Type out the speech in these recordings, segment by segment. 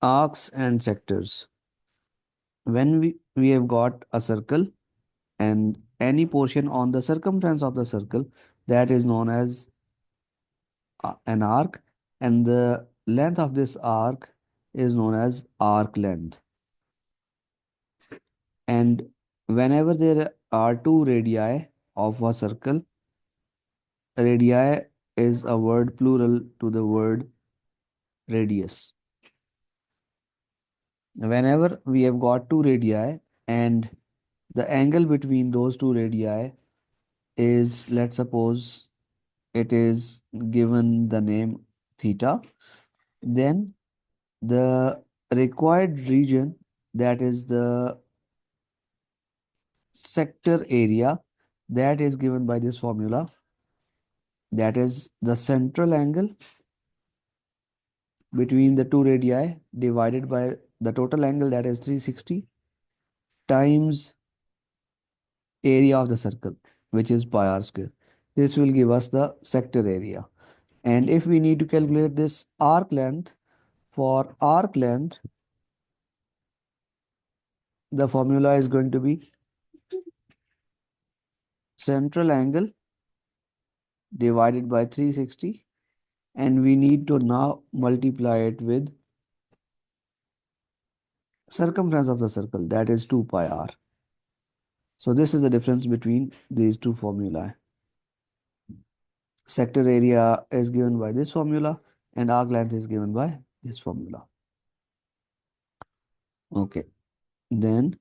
Arcs and sectors. When we have got a circle and any portion on the circumference of the circle, that is known as an arc, and the length of this arc is known as arc length. And whenever there are two radii of a circle, radii is a word plural to the word radius. Whenever we have got two radii and the angle between those two radii is, let's suppose, it is given the name theta, then the required region, that is the sector area, that is given by this formula, that is the central angle between the two radii divided by the total angle, that is 360, times area of the circle, which is pi r square. This will give us the sector area. And if we need to calculate this arc length, for arc length, the formula is going to be central angle divided by 360, and we need to now multiply it with circumference of the circle, that is 2 pi r. So this is the difference between these two formulae. Sector area is given by this formula and arc length is given by this formula. Okay, then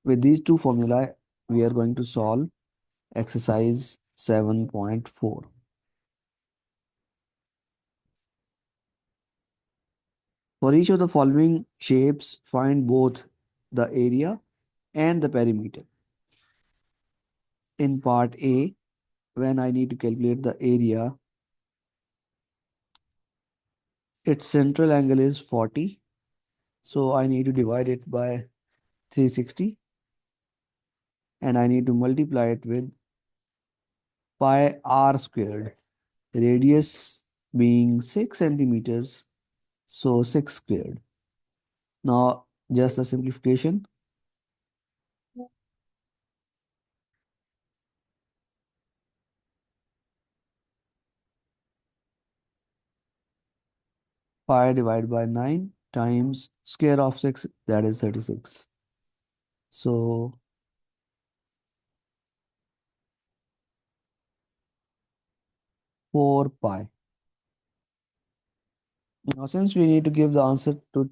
with these two formulae, we are going to solve exercise 7.4. For each of the following shapes, find both the area and the perimeter. In part A, when I need to calculate the area, its central angle is 40. So I need to divide it by 360 and I need to multiply it with pi r squared. Radius being 6 centimeters, so 6 squared. Now just a simplification. Pi divided by 9 times square of 6, that is 36. So 4 pi. Now since we need to give the answer to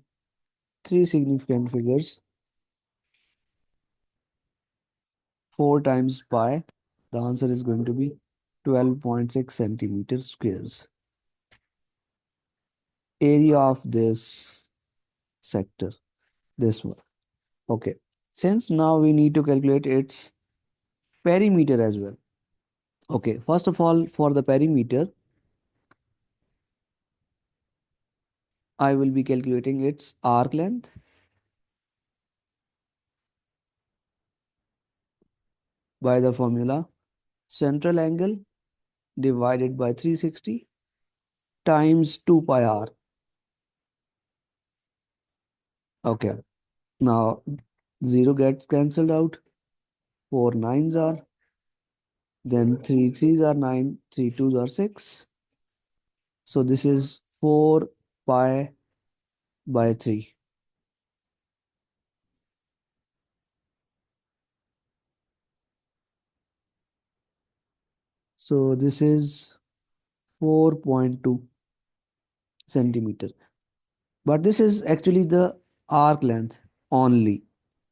three significant figures, 4 times pi, the answer is going to be 12.6 centimeters squares. Area of this sector, this one. Okay. Since now we need to calculate its perimeter as well. Okay. First of all, for the perimeter, I will be calculating its arc length by the formula central angle divided by 360 times 2 pi r. Okay. Now 0 gets cancelled out. 4 nines are, then 3 threes are 9, 3 twos are 6. So this is 4 pi by 3. So this is 4.2 centimeter. But this is actually the arc length only.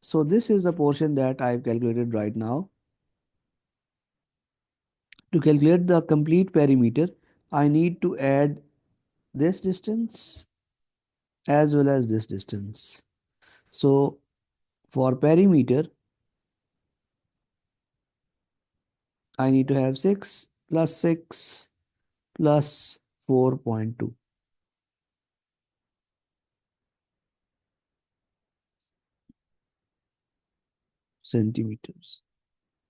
So this is the portion that I've calculated right now. To calculate the complete perimeter, I need to add this distance as well as this distance. So for perimeter, I need to have 6 plus 6 plus 4.2 centimeters.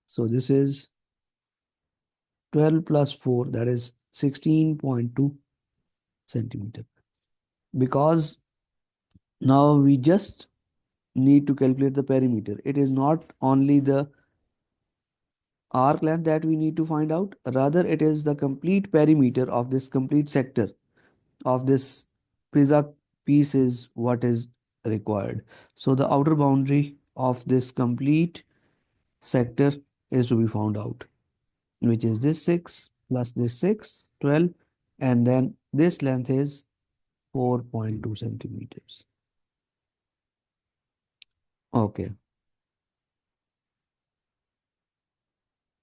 So this is 12 plus 4, that is 16.2 centimeter. Because Now we just need to calculate the perimeter. It is not only the arc length that we need to find out, rather it is the complete perimeter of this complete sector of this pizza piece is what is required. So the outer boundary of this complete sector is to be found out, which is this 6 plus this 6, 12, and then this length is 4.2 centimeters. Okay.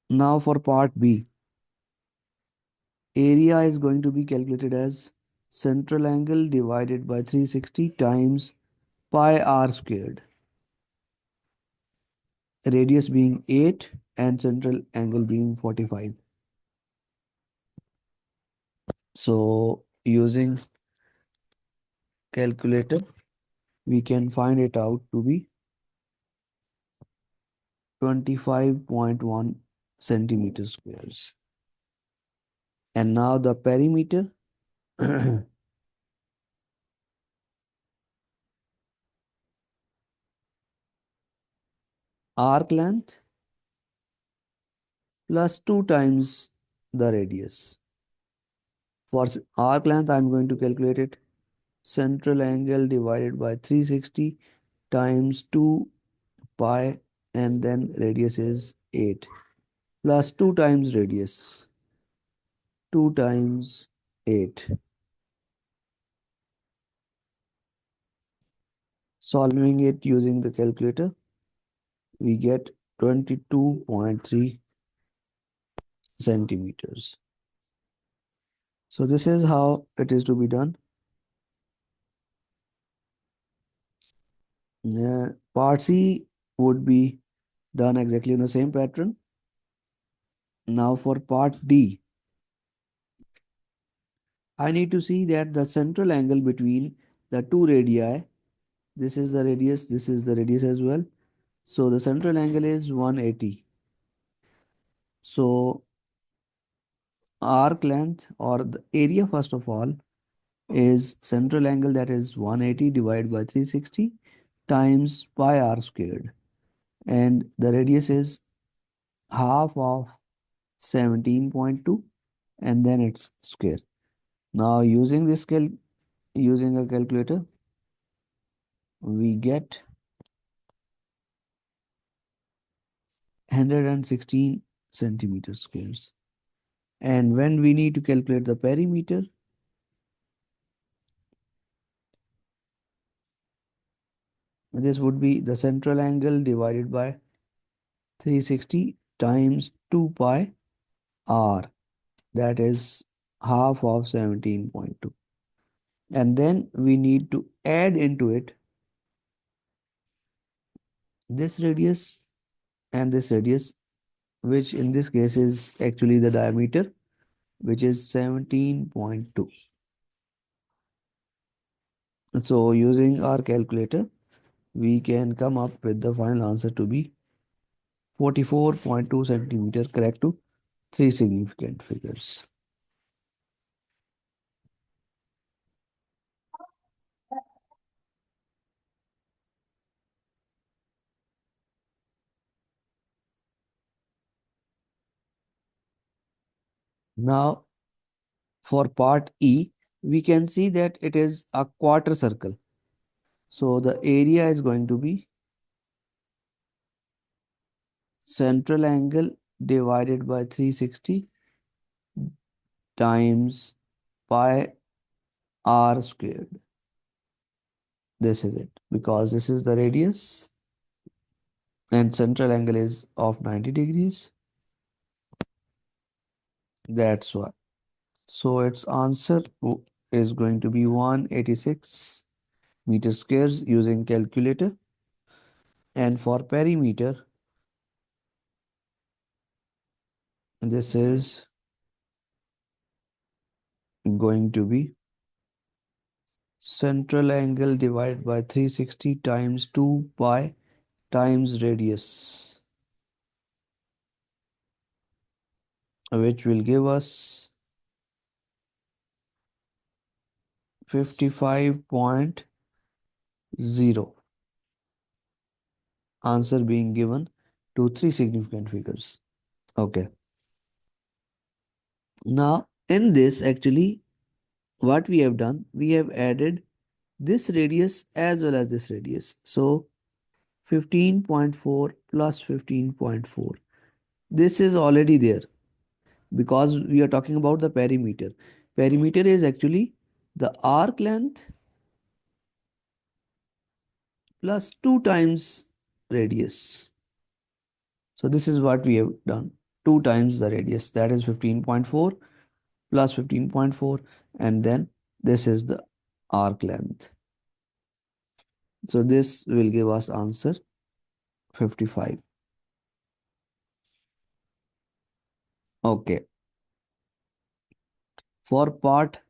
Now for part B, area is going to be calculated as central angle divided by 360 times pi r squared, radius being 8 and central angle being 45. So using calculator, we can find it out to be 25.1 centimeters squares. And now the perimeter, arc length plus 2 times the radius. For arc length, I'm going to calculate it central angle divided by 360 times 2 pi, and then radius is 8 plus 2 times radius, 2 times 8. Solving it using the calculator, we get 22.3 centimeters. So this is how it is to be done. Part C would be done exactly in the same pattern. Now for part D, I need to see that the central angle between the two radii, this is the radius, this is the radius as well. So the central angle is 180. So arc length or the area first of all is central angle, that is 180 divided by 360 times pi r squared, and the radius is half of 17.2, and then it's square. Now using this using a calculator, we get 116 centimeters squares. And when we need to calculate the perimeter, this would be the central angle divided by 360 times 2 pi r, that is half of 17.2. And then we need to add into it this radius and this radius, which in this case is actually the diameter, which is 17.2. So using our calculator, we can come up with the final answer to be 44.2 centimeter, correct to three significant figures. Now for part E, we can see that it is a quarter circle. So the area is going to be central angle divided by 360 times pi r squared. This is it, because this is the radius and central angle is of 90 degrees. That's why. So its answer is going to be 186 meter squares using calculator. And for perimeter, this is going to be central angle divided by 360 times 2 pi times radius, which will give us 55.1 0. Answer being given to three significant figures. Okay. Now, in this, actually, what we have done, we have added this radius as well as this radius. So, 15.4 plus 15.4. This is already there because we are talking about the perimeter. Perimeter is actually the arc length plus 2 times radius. So this is what we have done. 2 times the radius, that is 15.4 plus 15.4, and then this is the arc length. So this will give us answer 55. Okay. For part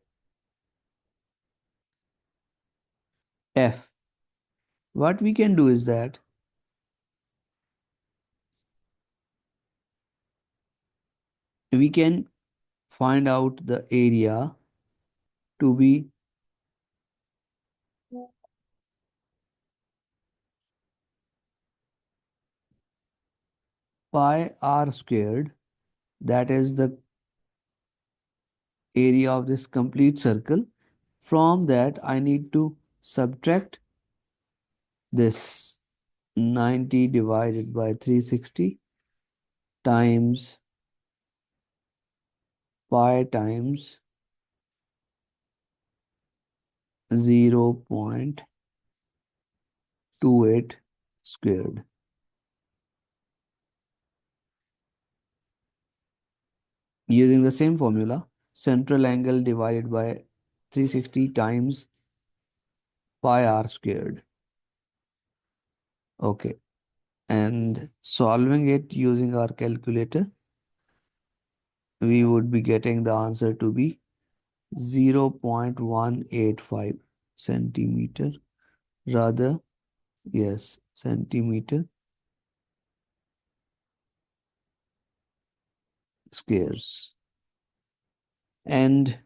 F, what we can do is that we can find out the area to be pi r squared, that is the area of this complete circle. From that, I need to subtract this 90 divided by 360 times pi times 0.28 squared. Using the same formula, central angle divided by 360 times pi r squared. Okay. And solving it using our calculator, we would be getting the answer to be 0.185 centimeter, rather, yes, centimeter squares. And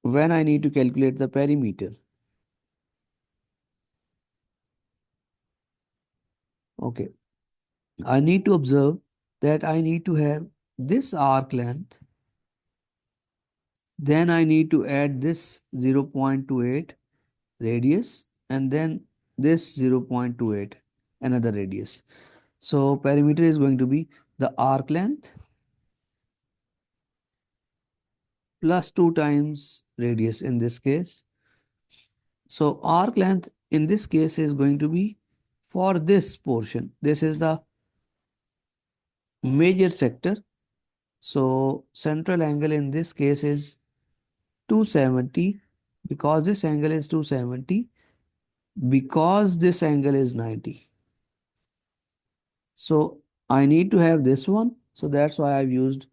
when I need to calculate the perimeter, okay, I need to observe that I need to have this arc length, then I need to add this 0.28 radius, and then this 0.28 another radius. So perimeter is going to be the arc length plus 2 times radius in this case. So arc length in this case is going to be for this portion. This is the major sector. So central angle in this case is 270, because this angle is 270, because this angle is 90. So I need to have this one. So that's why I've used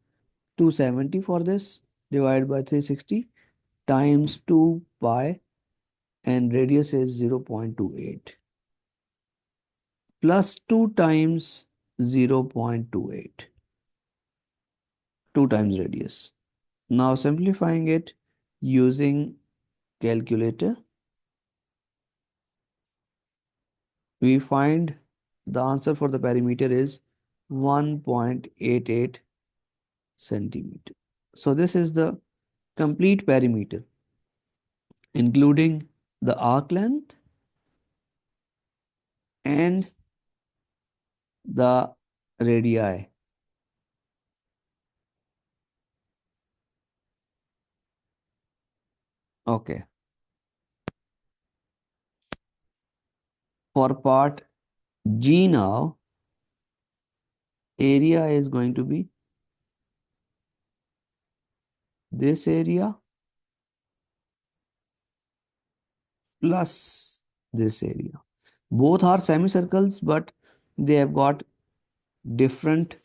270 for this, divided by 360 times 2 pi, and radius is 0.28 plus 2 times 0.28, 2 times radius. Now simplifying it using calculator, we find the answer for the perimeter is 1.88 centimeter. So this is the complete perimeter, including the arc length and the radii. Okay. For part G now, area is going to be this area plus this area. Both are semicircles, but they have got different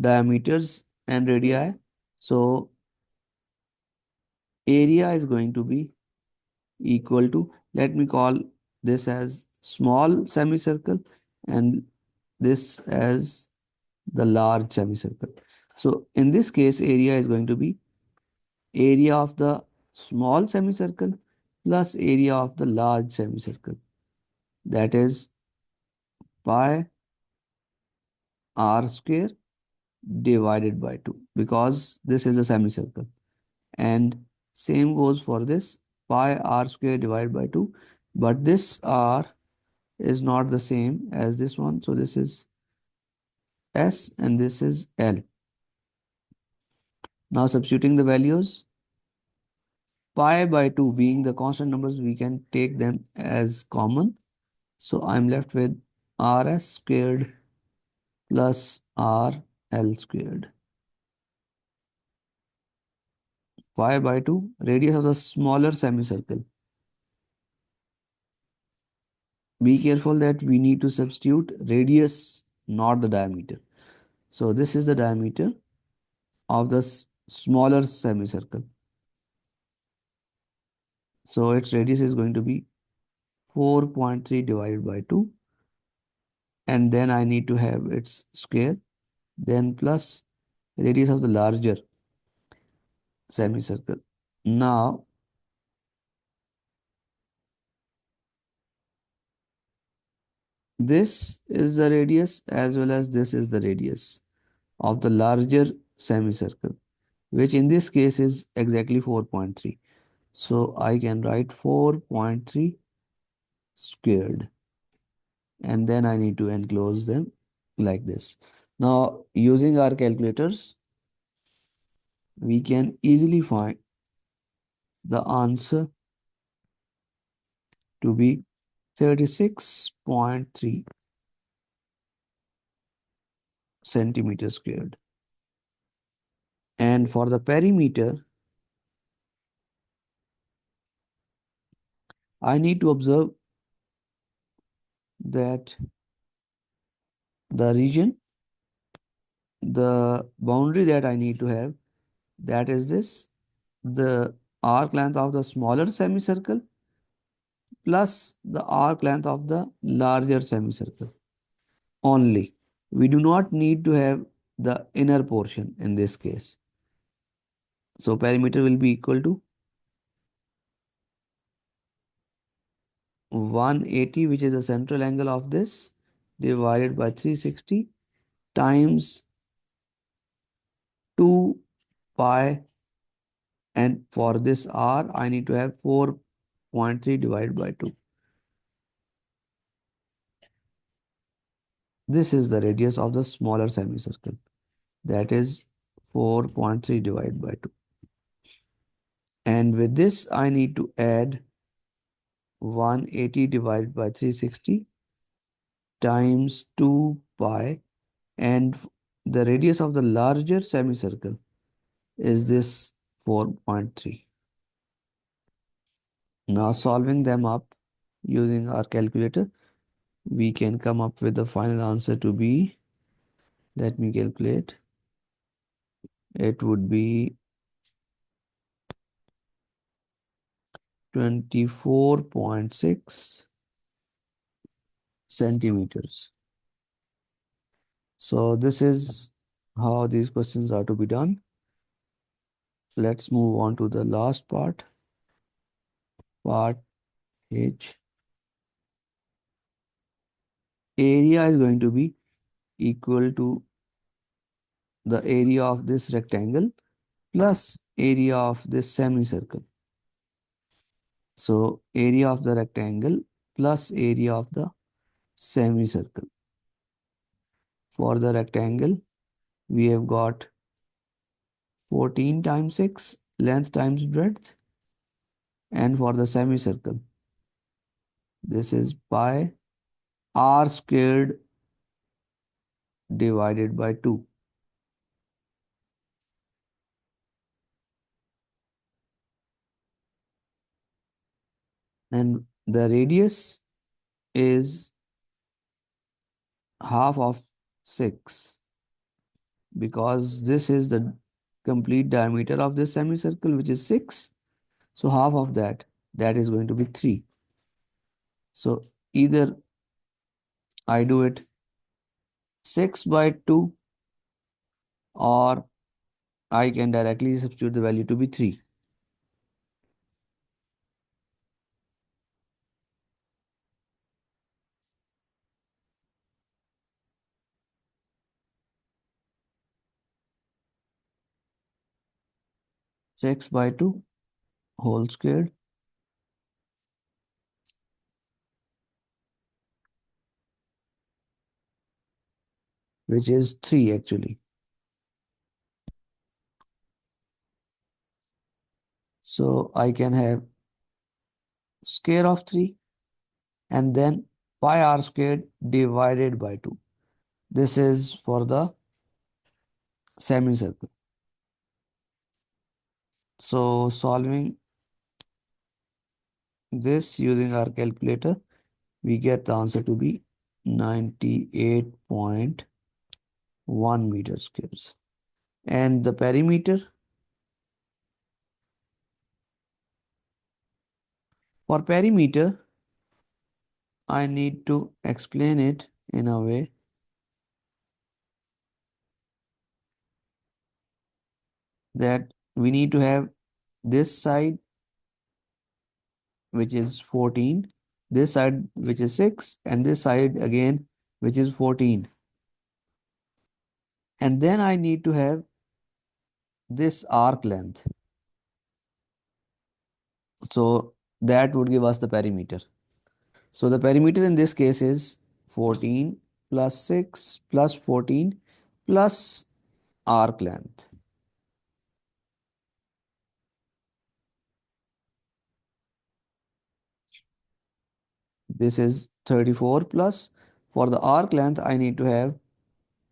diameters and radii. So area is going to be equal to, let me call this as small semicircle and this as the large semicircle. So in this case, area is going to be area of the small semicircle plus area of the large semicircle, that is pi r square divided by 2, because this is a semicircle. And same goes for this pi r square divided by 2, but this r is not the same as this one, so this is s and this is l. Now substituting the values, pi by 2 being the constant numbers, we can take them as common. So I'm left with rs squared plus rl squared. Pi by 2, radius of the smaller semicircle. Be careful that we need to substitute radius, not the diameter. So this is the diameter of the smaller semicircle. So its radius is going to be 4.3 divided by 2. And then I need to have its square, then plus radius of the larger semicircle. Now, this is the radius as well as this is the radius of the larger semicircle, which in this case is exactly 4.3. So I can write 4.3 squared, and then I need to enclose them like this. Now, using our calculators, we can easily find the answer to be 36.3 centimeters squared. And for the perimeter, I need to observe that the region, the boundary that I need to have, that is this, the arc length of the smaller semicircle plus the arc length of the larger semicircle only. We do not need to have the inner portion in this case. So perimeter will be equal to 180, which is the central angle of this, divided by 360 times 2 pi, and for this r I need to have 4.3 divided by 2. This is the radius of the smaller semicircle, that is 4.3 divided by 2. And with this I need to add 180 divided by 360 times 2 pi, and the radius of the larger semicircle is this 4.3. Now solving them up using our calculator, we can come up with the final answer to be, let me calculate, it would be 24.6 centimeters. So this is how these questions are to be done. Let's move on to the last part, part H. Area is going to be equal to the area of this rectangle plus area of this semicircle. So area of the rectangle plus area of the semicircle. For the rectangle, we have got 14 times 6, length times breadth. And for the semicircle, this is pi r squared divided by 2. And the radius is half of 6, because this is the complete diameter of this semicircle, which is 6. So half of that, that is going to be 3. So either I do it 6 by 2, or I can directly substitute the value to be 3. 6 by 2 whole squared, which is 3 actually. So I can have square of 3 and then pi r squared divided by 2. This is for the semicircle. So solving this using our calculator, we get the answer to be 98.1 meter squares. And the perimeter, for perimeter, I need to explain it in a way that we need to have this side which is 14, this side which is 6, and this side again which is 14. And then I need to have this arc length. So that would give us the perimeter. So the perimeter in this case is 14 plus 6 plus 14 plus arc length. This is 34 plus. For the arc length, I need to have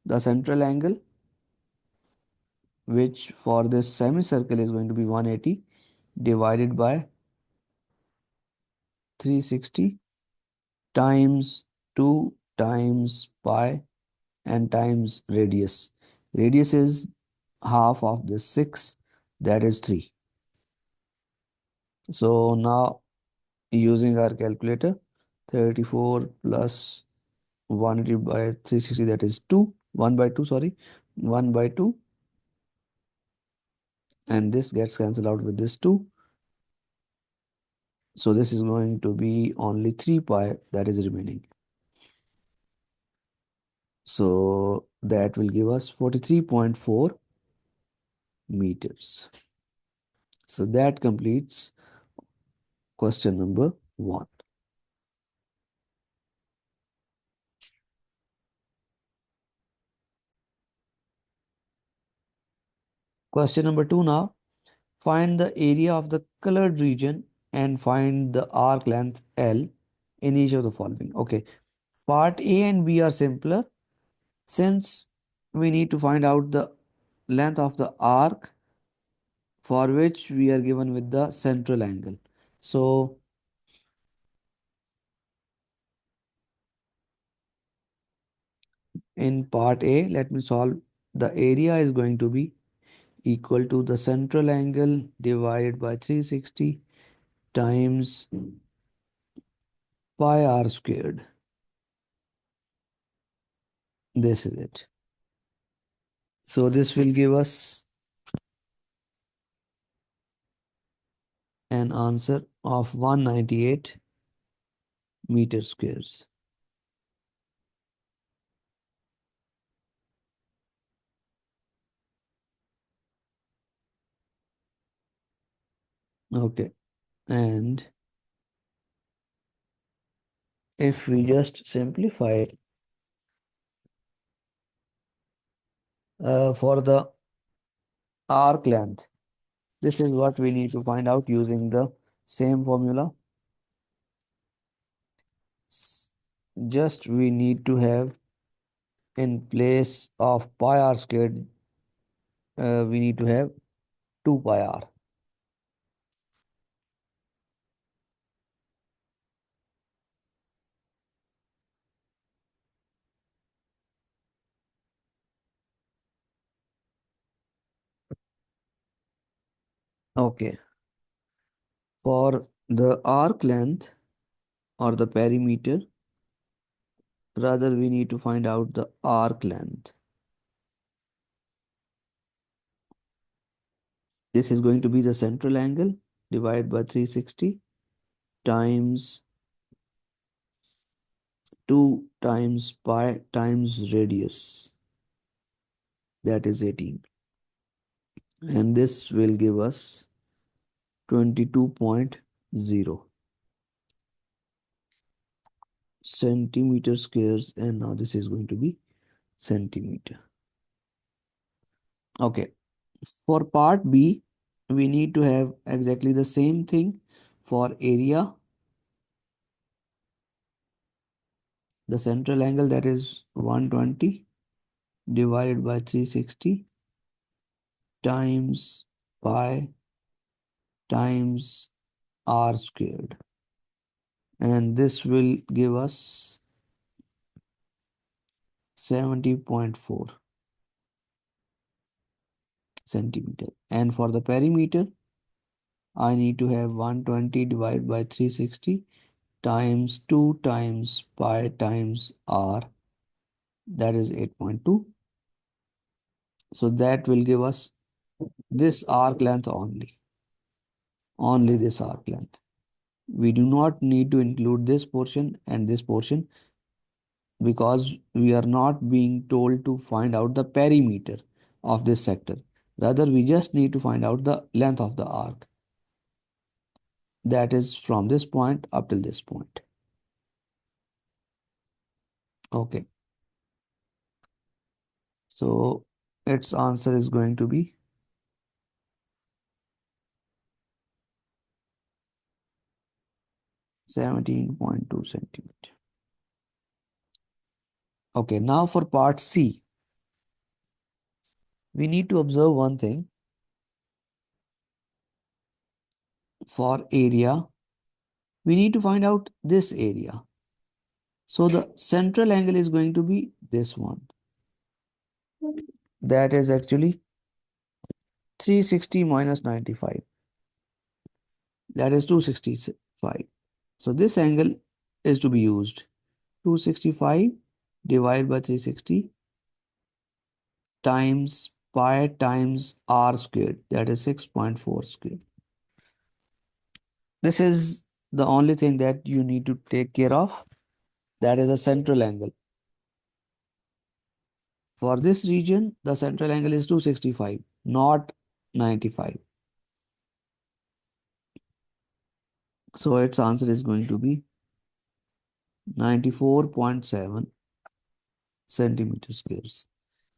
the central angle, which for this semicircle is going to be 180 divided by 360 times 2 times pi and times radius. Radius is half of this 6, that is 3. So now using our calculator, 34 plus 180 by 360, that is 2, 1 by 2, sorry, 1 by 2, and this gets cancelled out with this 2. So this is going to be only 3 pi that is remaining. So that will give us 43.4 meters. So that completes question number 1. Question number 2 now. Find the area of the colored region and find the arc length L in each of the following. Okay, part A and B are simpler since we need to find out the length of the arc for which we are given with the central angle. So in part A, let me solve. The area is going to be equal to the central angle divided by 360 times pi r squared. This is it. So this will give us an answer of 198 meter squares. Okay, and if we just simplify it, for the arc length, this is what we need to find out using the same formula. Just we need to have in place of pi r squared, we need to have 2 pi r. Okay, for the arc length or the perimeter, rather we need to find out the arc length. This is going to be the central angle divided by 360 times 2 times pi times radius, that is 18. and this will give us 22.0 centimeter squares, and now this is going to be centimeter. Okay, for part B, we need to have exactly the same thing for area. The central angle, that is 120 divided by 360 times pi times r squared, and this will give us 70.4 centimeter. And for the perimeter, I need to have 120 divided by 360 times 2 times pi times r, that is 8.2. So that will give us this arc length only this arc length. We do not need to include this portion and this portion because we are not being told to find out the perimeter of this sector. Rather, we just need to find out the length of the arc, that is from this point up till this point. Okay, so its answer is going to be 17.2 centimeter. Okay, now for part C, we need to observe one thing. For area, we need to find out this area. So the central angle is going to be this one. That is actually 360 minus 95. That is 265. So this angle is to be used. 265 divided by 360 times pi times r squared. That is 6.4 squared. This is the only thing that you need to take care of. That is a central angle. For this region, the central angle is 265, not 95. So its answer is going to be 94.7 centimeter squares.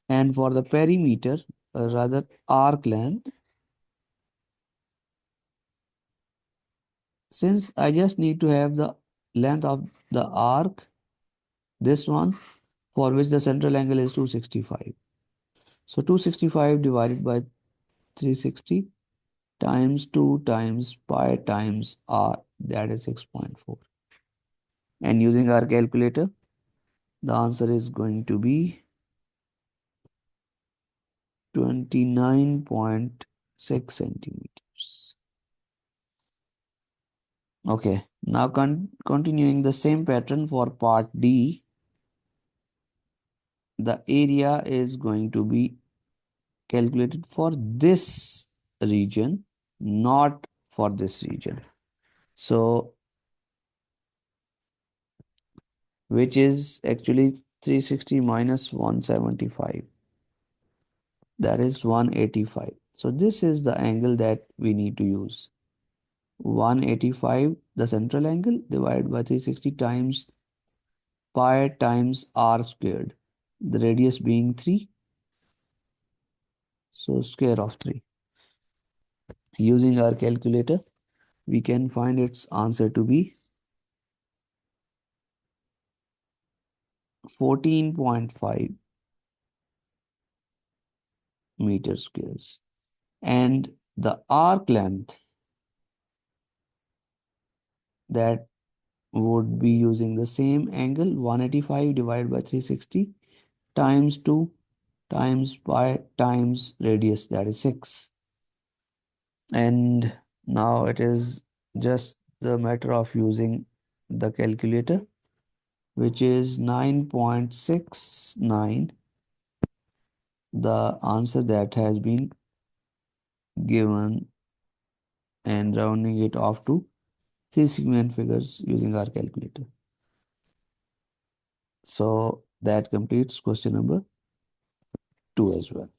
And for the perimeter, or rather arc length, since I just need to have the length of the arc, this one, for which the central angle is 265. So 265 divided by 360 times 2 times pi times r, that is 6.4. And using our calculator, the answer is going to be 29.6 centimeters. Okay, now continuing the same pattern for part D, the area is going to be calculated for this region, not for this region. So, which is actually 360 minus 175, that is 185. So this is the angle that we need to use. 185, the central angle, divided by 360 times pi times r squared, the radius being 3, so square of 3. Using our calculator, we can find its answer to be 14.5 meter squares. And the arc length, that would be using the same angle, 185 divided by 360 times 2 times pi times radius, that is 6. And now it is just the matter of using the calculator, which is 9.69, the answer that has been given, and rounding it off to 3 significant figures using our calculator. So that completes question number 2 as well.